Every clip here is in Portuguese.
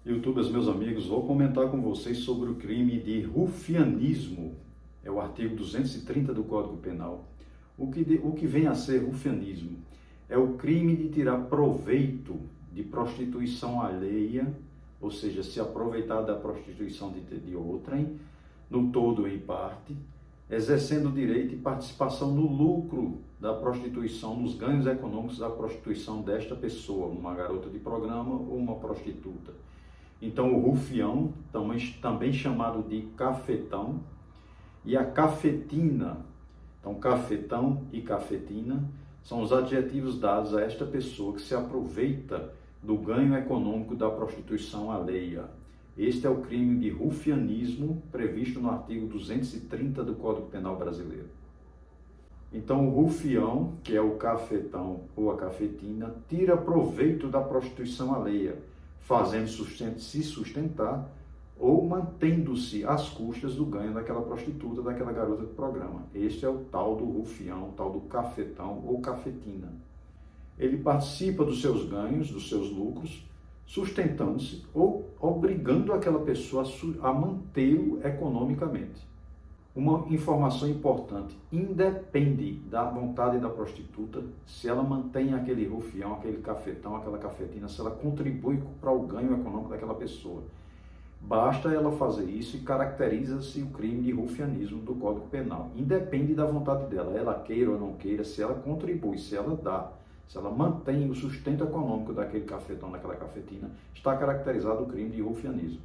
YouTubers, meus amigos, vou comentar com vocês sobre o crime de rufianismo. É o artigo 230 do Código Penal. O que vem a ser rufianismo? É o crime de tirar proveito de prostituição alheia, ou seja, se aproveitar da prostituição de outrem, no todo ou em parte, exercendo direito e participação no lucro da prostituição, nos ganhos econômicos da prostituição desta pessoa, uma garota de programa ou uma prostituta. Então, o rufião, também chamado de cafetão, e a cafetina. Então, cafetão e cafetina são os adjetivos dados a esta pessoa que se aproveita do ganho econômico da prostituição alheia. Este é o crime de rufianismo previsto no artigo 230 do Código Penal brasileiro. Então, o rufião, que é o cafetão ou a cafetina, tira proveito da prostituição alheia, fazendo se sustentar ou mantendo-se às custas do ganho daquela prostituta, daquela garota de programa. Este é o tal do rufião, o tal do cafetão ou cafetina. Ele participa dos seus ganhos, dos seus lucros, sustentando-se ou obrigando aquela pessoa a mantê-lo economicamente. Uma informação importante: independe da vontade da prostituta, se ela mantém aquele rufião, aquele cafetão, aquela cafetina, se ela contribui para o ganho econômico daquela pessoa. Basta ela fazer isso e caracteriza-se o crime de rufianismo do Código Penal. Independe da vontade dela, ela queira ou não queira, se ela contribui, se ela dá, se ela mantém o sustento econômico daquele cafetão, daquela cafetina, está caracterizado o crime de rufianismo.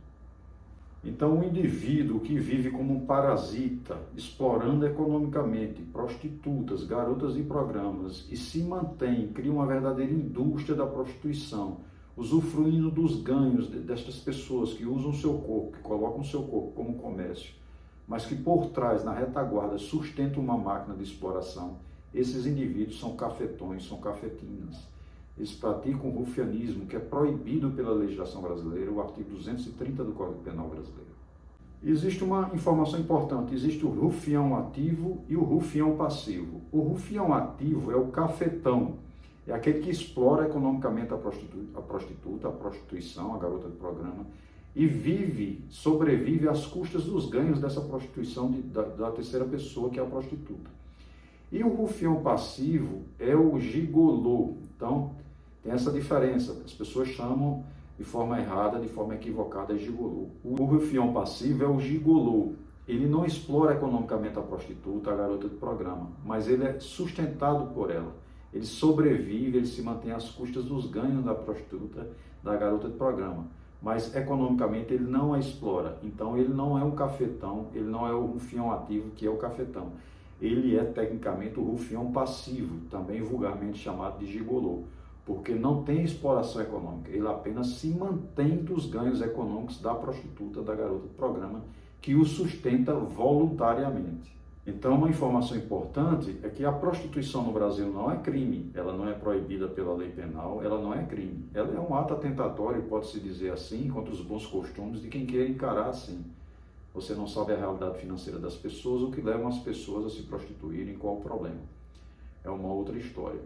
Então, o indivíduo que vive como um parasita, explorando economicamente prostitutas, garotas de programas e se mantém, cria uma verdadeira indústria da prostituição, usufruindo dos ganhos destas pessoas que usam o seu corpo, que colocam o seu corpo como comércio, mas que por trás, na retaguarda, sustentam uma máquina de exploração. Esses indivíduos são cafetões, são cafetinas. Eles praticam o rufianismo, que é proibido pela legislação brasileira, o artigo 230 do Código Penal brasileiro. Existe uma informação importante: existe o rufião ativo e o rufião passivo. O rufião ativo é o cafetão, é aquele que explora economicamente a prostituta, a prostituição, a garota de programa, e sobrevive às custas dos ganhos dessa prostituição da terceira pessoa, que é a prostituta. E o rufião passivo é o gigolô. Então, tem essa diferença. As pessoas chamam de forma errada, de forma equivocada, de gigolô. O rufião passivo é o gigolô. Ele não explora economicamente a prostituta, a garota de programa, mas ele é sustentado por ela. Ele sobrevive, ele se mantém às custas dos ganhos da prostituta, da garota de programa. Mas economicamente ele não a explora. Então, ele não é um cafetão, ele não é o rufião ativo, que é o cafetão. Ele é tecnicamente o rufião passivo, também vulgarmente chamado de gigolô, porque não tem exploração econômica, ele apenas se mantém dos ganhos econômicos da prostituta, da garota de programa, que o sustenta voluntariamente. Então, uma informação importante é que a prostituição no Brasil não é crime, ela não é proibida pela lei penal, ela não é crime. Ela é um ato atentatório, pode-se dizer assim, contra os bons costumes de quem quer encarar assim. Você não sabe a realidade financeira das pessoas, o que leva as pessoas a se prostituírem, qual o problema. É uma outra história.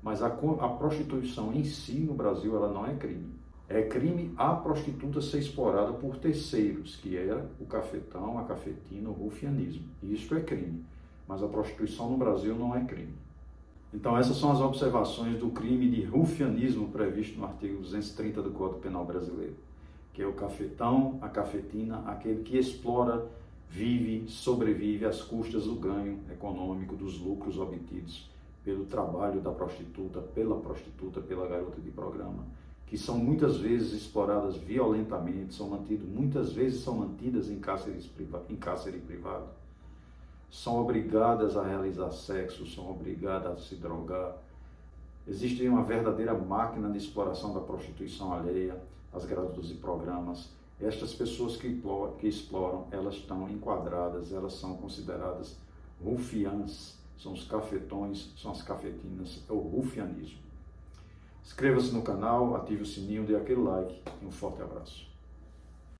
Mas a prostituição em si no Brasil, ela não é crime. É crime a prostituta ser explorada por terceiros, que é o cafetão, a cafetina, o rufianismo. Isso é crime. Mas a prostituição no Brasil não é crime. Então, essas são as observações do crime de rufianismo previsto no artigo 230 do Código Penal brasileiro, que é o cafetão, a cafetina, aquele que explora, vive, sobrevive às custas do ganho econômico, dos lucros obtidos pelo trabalho da prostituta, pela garota de programa, que são muitas vezes exploradas violentamente, muitas vezes são mantidas em cárcere privado, são obrigadas a realizar sexo, são obrigadas a se drogar. Existe uma verdadeira máquina de exploração da prostituição alheia, as garotas de programas. Estas pessoas que exploram, elas estão enquadradas, elas são consideradas rufiãs, são os cafetões, são as cafetinas, é o rufianismo. Inscreva-se no canal, ative o sininho, dê aquele like e um forte abraço.